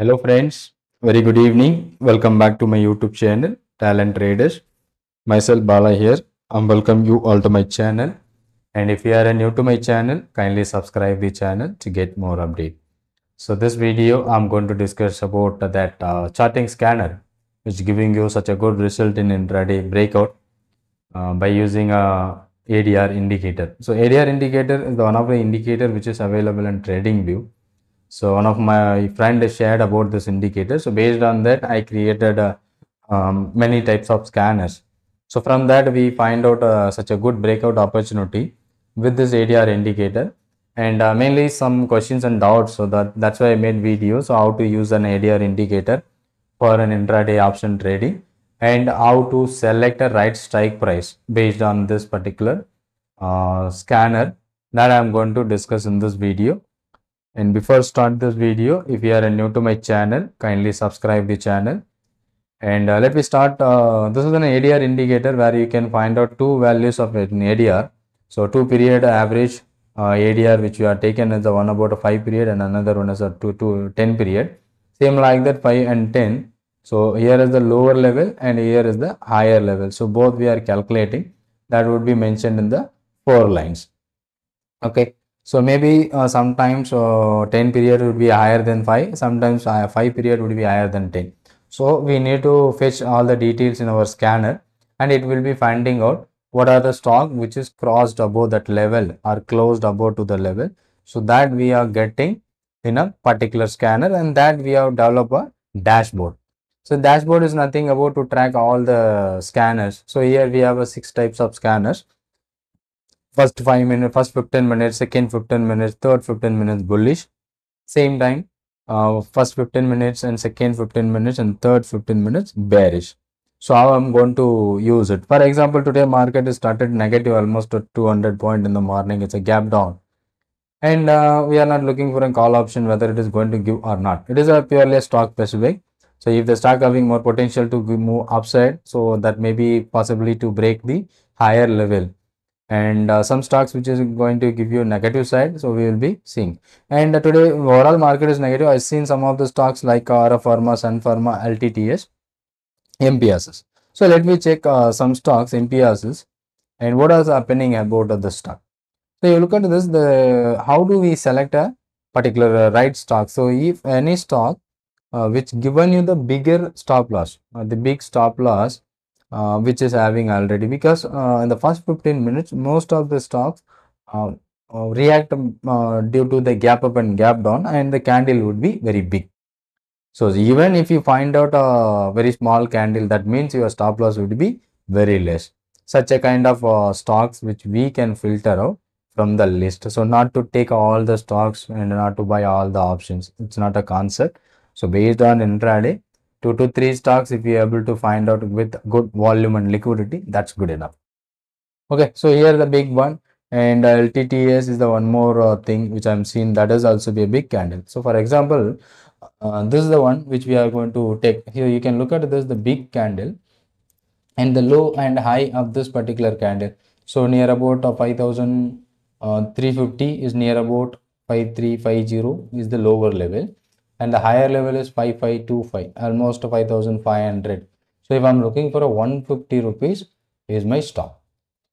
Hello friends, very good evening. Welcome back to my YouTube channel, Talent Traders. Myself Bala here. I welcome you all to my channel. And if you are new to my channel, kindly subscribe the channel to get more update. So this video, I'm going to discuss about that charting scanner, which is giving you such a good result in intraday breakout by using a ADR indicator. So ADR indicator is one of the indicator which is available in TradingView. So one of my friend shared about this indicator. So based on that, I created many types of scanners. So from that, we find out such a good breakout opportunity with this ADR indicator, and mainly some questions and doubts. So that's why I made videos. So how to use an ADR indicator for an intraday option trading, and how to select a right strike price based on this particular scanner that I'm going to discuss in this video. And before start this video, if you are new to my channel, kindly subscribe the channel. And let me start. This is an ADR indicator where you can find out two values of an ADR. So 2 period average ADR which you are taken as the one about a 5 period and another one is a 2 to 10 period. Same like that 5 and 10. So here is the lower level and here is the higher level. So both we are calculating, that would be mentioned in the 4 lines. Okay. So maybe sometimes 10 period would be higher than 5, sometimes 5 period would be higher than 10. So we need to fetch all the details in our scanner, and it will be finding out what are the stock which is crossed above that level or closed above to the level. So that we are getting in a particular scanner, and that we have developed a dashboard. So dashboard is nothing about to track all the scanners. So here we have a 6 types of scanners. First 5 minutes, first 15 minutes, second 15 minutes, third 15 minutes bullish. Same time, first 15 minutes and second 15 minutes and third 15 minutes bearish. So how I'm going to use it. For example, today market is started negative almost at 200 point in the morning. It's a gap down. And we are not looking for a call option whether it is going to give or not. It is a purely stock specific. So if the stock having more potential to move upside, so that may be possibly to break the higher level, and some stocks which is going to give you negative side, so we will be seeing. And today overall market is negative. I've seen some of the stocks like Ara Pharma, Sun Pharma, LTTS, MPSs. So let me check some stocks, MPSs, and what is happening about the stock. So you look at this, the how do we select a particular right stock. So if any stock which given you the bigger stop loss, the big stop loss which is having already, because in the first 15 minutes most of the stocks uh, react due to the gap up and gap down, and the candle would be very big. So even if you find out a very small candle, that means your stop loss would be very less. Such a kind of stocks which we can filter out from the list. So not to take all the stocks and not to buy all the options. It's not a concept. So based on intraday, 2 to 3 stocks, if you're able to find out with good volume and liquidity, that's good enough. Okay, so here the big one, and LTTS is the one more thing which I'm seeing, that is also be a big candle. So for example, this is the one which we are going to take. Here you can look at this, the big candle, and the low and high of this particular candle. So near about 5350 is near about 5350 is the lower level, and the higher level is 5525, almost 5500. So if I'm looking for a 150 rupees is my stop.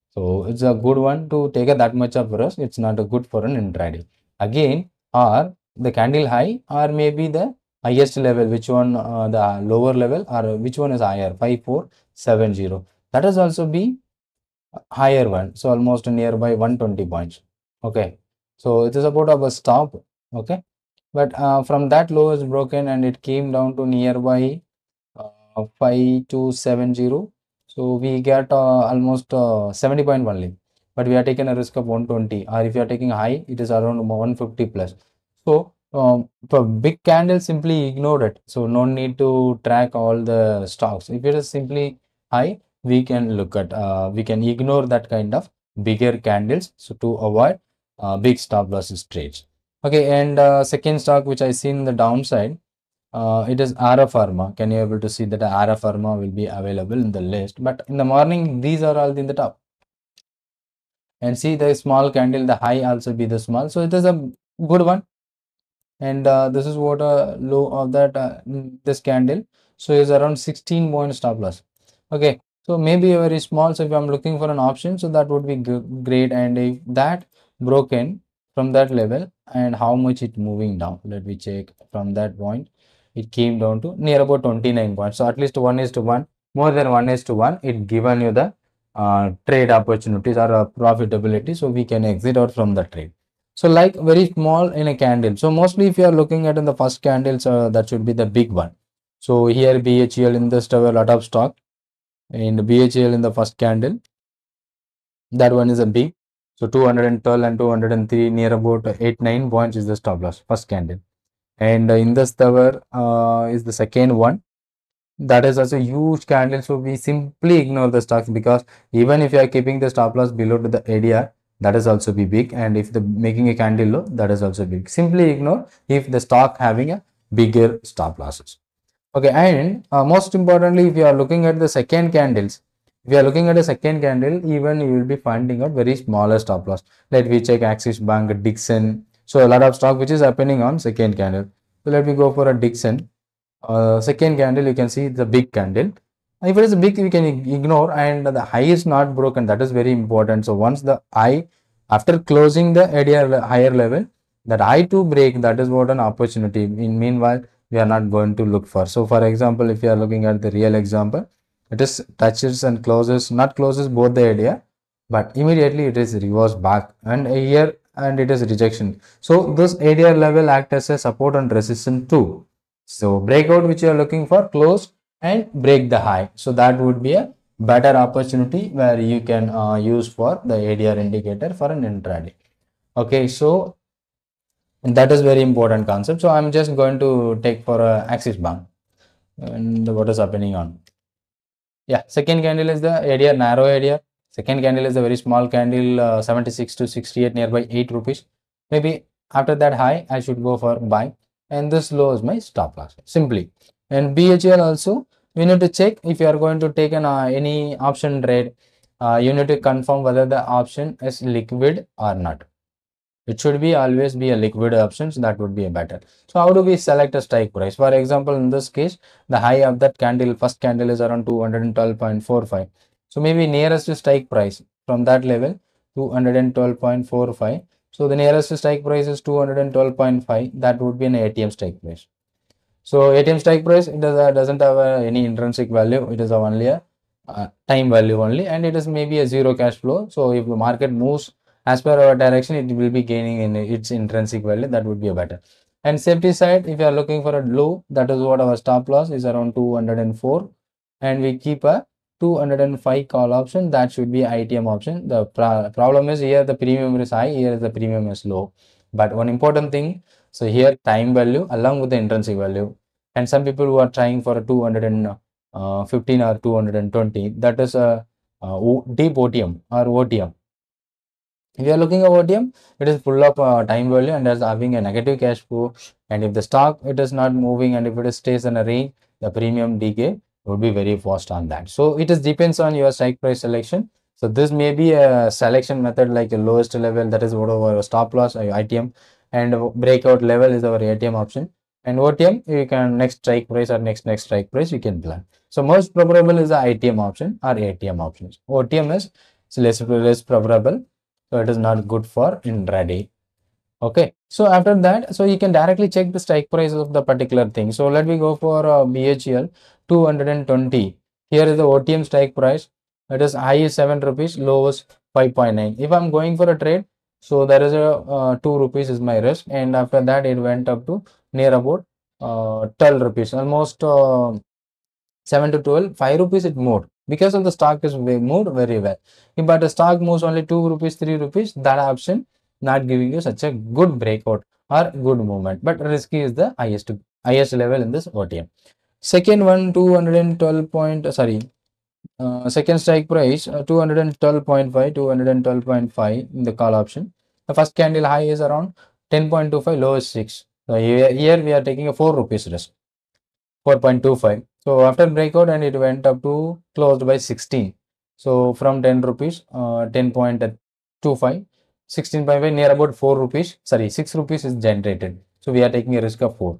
So it's a good one to take a that much of risk. It's not a good for an intraday. Again, or the candle high, or maybe the highest level, which one the lower level, or which one is higher, 5470. That is also be higher one. So almost nearby 120 points. Okay. So it is about of a stop. Okay. But from that low is broken and it came down to nearby 5270. So we get almost 70 point only, but we are taking a risk of 120, or if you are taking high, it is around 150 plus. So for big candle, simply ignore it. So no need to track all the stocks. If it is simply high, we can look at, we can ignore that kind of bigger candles, so to avoid big stop losses trades. Okay, and second stock which I see in the downside, it is Ara Pharma. Can you able to see that Ara Pharma will be available in the list, but in the morning these are all in the top. And see the small candle, the high also be the small, so it is a good one. and this is what a low of that this candle. So is around 16 point stop loss. Okay, so maybe a very small. So if I'm looking for an option, so that would be great. And if that broken from that level, and how much it moving down, let me check. From that point it came down to near about 29 points. So at least 1 is to 1, more than 1 is to 1, it given you the trade opportunities or profitability, so we can exit out from the trade. So like very small in a candle. So mostly if you are looking at in the first candles, that should be the big one. So here BHEL in this a lot of stock, and BHEL in the first candle, that one is a big. So 212 and 203 near about 8-9 points is the stop loss first candle. And in this tower is the second one, that is also huge candle. So we simply ignore the stocks, because even if you are keeping the stop loss below to the ADR, that is also be big, and if the making a candle low, that is also big. Simply ignore if the stock having a bigger stop losses. Okay, and most importantly, if you are looking at the second candles, if you are looking at a second candle, even you will be finding a very smaller stop loss. Let me check Axis Bank, Dixon. So a lot of stock which is happening on second candle. So let me go for a Dixon. Second candle, you can see the big candle. If it is big, we can ignore, and the high is not broken. That is very important. So once the high, after closing the ADR higher level, that high to break, that is what an opportunity. In meanwhile, we are not going to look for. So for example, if you are looking at the real example, it is touches and closes, not closes both the ADR, but immediately it is reverse back, and here and it is rejection. So this ADR level act as a support and resistance too. So breakout which you are looking for, close and break the high. So that would be a better opportunity where you can use for the ADR indicator for an intraday. Okay, so that is very important concept. So I'm just going to take for a Axis Bank and what is happening on. Yeah, second candle is the ADR narrow ADR. Second candle is a very small candle, 76 to 68, nearby 8 rupees. Maybe after that high, I should go for buy, and this low is my stop loss simply. And BHL also, we need to check if you are going to take an any option trade. You need to confirm whether the option is liquid or not. It should be always be a liquid options, that would be a better. So how do we select a strike price? For example, in this case, the high of that candle, first candle is around 212.45. So maybe nearest strike price from that level, 212.45. So the nearest strike price is 212.5. That would be an ATM strike price. So ATM strike price, it doesn't have any intrinsic value. It is only a time value only, and it is maybe a zero cash flow. So if the market moves as per our direction, it will be gaining in its intrinsic value. That would be a better. And safety side, if you are looking for a low, that is what our stop loss is around 204, and we keep a 205 call option. That should be ITM option. The problem is here the premium is high, here the premium is low. But one important thing, so here time value along with the intrinsic value, and some people who are trying for a 215 or 220, that is a deep OTM or OTM. If you are looking at OTM, it is full of time value and is having a negative cash flow. And if the stock it is not moving, and if it stays in a range, the premium decay would be very fast on that. So it is depends on your strike price selection. So this may be a selection method like a lowest level, that is what our stop loss ITM, and breakout level is our ATM option. And OTM, you can next strike price or next strike price you can plan. So most probable is the ITM option or ATM options. OTM is less probable, so it is not good for intraday. Okay, so after that, so you can directly check the strike price of the particular thing. So let me go for BHL 220. Here is the OTM strike price. It is high is 7 rupees, low is 5.9. If I'm going for a trade, so there is a 2 rupees is my risk, and after that it went up to near about 12 rupees, almost 7 to 12, 5 rupees it moved because of the stock is moved very well. But the stock moves only 2 rupees, 3 rupees, that option not giving you such a good breakout or good movement. But risky is the highest level in this OTM. Second one, 212 point, sorry, second strike price 212.5, 212.5 in the call option. The first candle high is around 10.25, low is 6. So here we are taking a 4 rupees risk. 4.25. So after breakout, and it went up to closed by 16. So from 10 rupees, 10.25, 16.5 near about 4 rupees, sorry, 6 rupees is generated. So we are taking a risk of 4.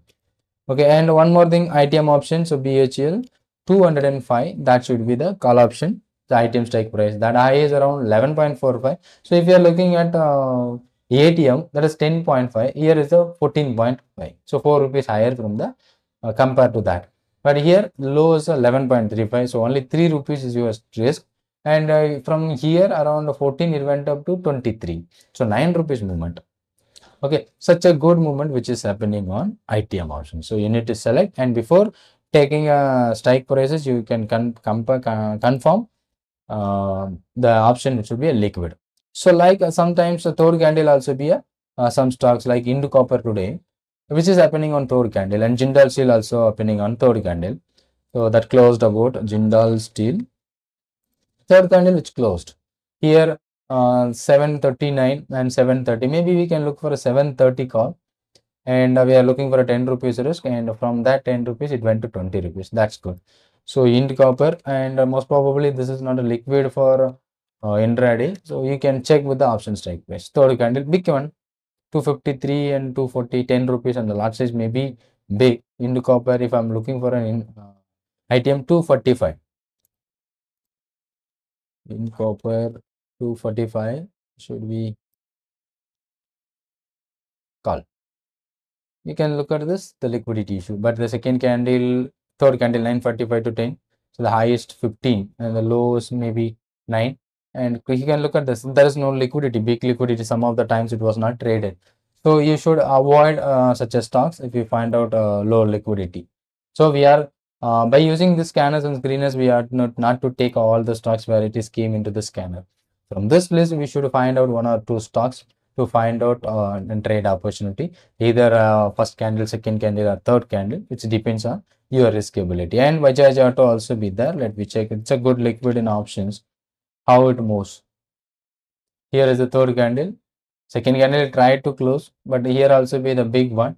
Okay, and one more thing, ITM option. So BHL 205, that should be the call option, the ITM strike price. That high is around 11.45. So if you are looking at ATM, that is 10.5. Here is the 14.5. So 4 rupees higher from the compared to that. But here low is 11.35. So only 3 rupees is your risk. And from here around 14 it went up to 23. So 9 rupees movement. Okay, such a good movement which is happening on ITM option. So you need to select, and before taking a strike prices, you can confirm the option which will be a liquid. So like sometimes the third candle also be a some stocks like Indu Copper today, which is happening on third candle, and Jindal Steel also happening on third candle. So that closed about Jindal Steel. Third candle which closed here 739 and 730. Maybe we can look for a 730 call, and we are looking for a 10 rupees risk, and from that 10 rupees it went to 20 rupees. That's good. So Ind Copper, and most probably this is not a liquid for intraday, so you can check with the option strike price. Third candle big one, 253 and 240, 10 rupees, and the lot size may be big. Ind Copper, if I'm looking for an ITM 245. In copper 245 should be call. You can look at this, the liquidity issue, but the second candle, third candle 945 to 10. So the highest 15 and the lowest maybe 9. And you can look at this, there is no liquidity, big liquidity. Some of the times it was not traded. So you should avoid such as stocks if you find out low liquidity. So we are by using the scanners and screeners, we are not to take all the stocks where it is came into the scanner. From this list, we should find out 1 or 2 stocks to find out and trade opportunity, either first candle, second candle, or third candle, which depends on your risk ability. And Bajaj Auto also be there. Let me check. It's a good liquid in options. How it moves. Here is the third candle. Second candle tried to close, but here also be the big one.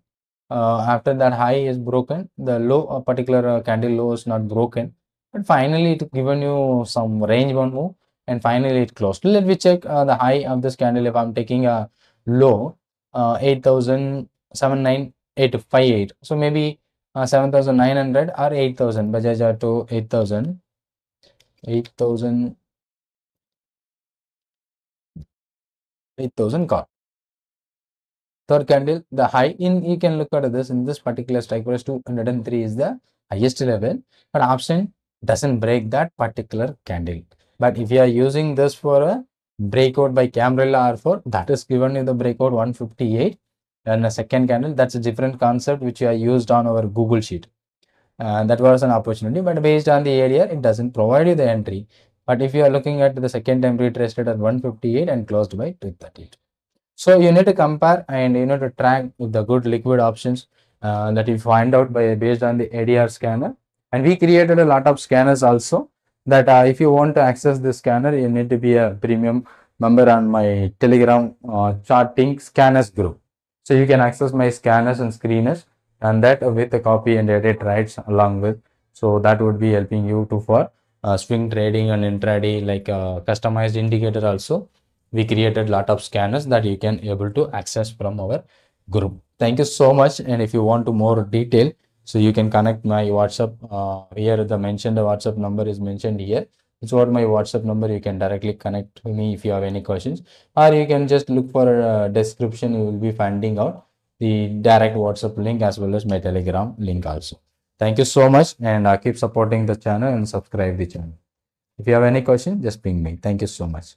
After that high is broken, the low, a particular candle low is not broken, but finally it given you some range bound move, and finally it closed. Let me check the high of this candle. If I'm taking a low 8,79858, so maybe 7,900 or 8,000. Bajaj Auto 8,000, 8,000, 8,000 call. Third candle, the high in, you can look at this in this particular strike price 203 is the highest level, but option doesn't break that particular candle. But if you are using this for a breakout by Cambrella R4, that is given in the breakout 158, and a second candle, that's a different concept which you are used on our Google sheet. That was an opportunity, but based on the area, it doesn't provide you the entry. But if you are looking at the second time retraced at 158 and closed by 238. So you need to compare and you need to track with the good liquid options that you find out by based on the ADR scanner. And we created a lot of scanners also, that if you want to access this scanner, you need to be a premium member on my Telegram Chartink scanners group. So you can access my scanners and screeners, and that with the copy and edit rights along with. So that would be helping you to for swing trading and intraday, like customized indicator also. We created lot of scanners that you can able to access from our group. Thank you so much. And if you want to more detail, so you can connect my WhatsApp here. The WhatsApp number is mentioned here. It's what my WhatsApp number. You can directly connect to me if you have any questions, or you can just look for a description. You will be finding out the direct WhatsApp link as well as my Telegram link also. Thank you so much, and keep supporting the channel and subscribe the channel. If you have any question, just ping me. Thank you so much.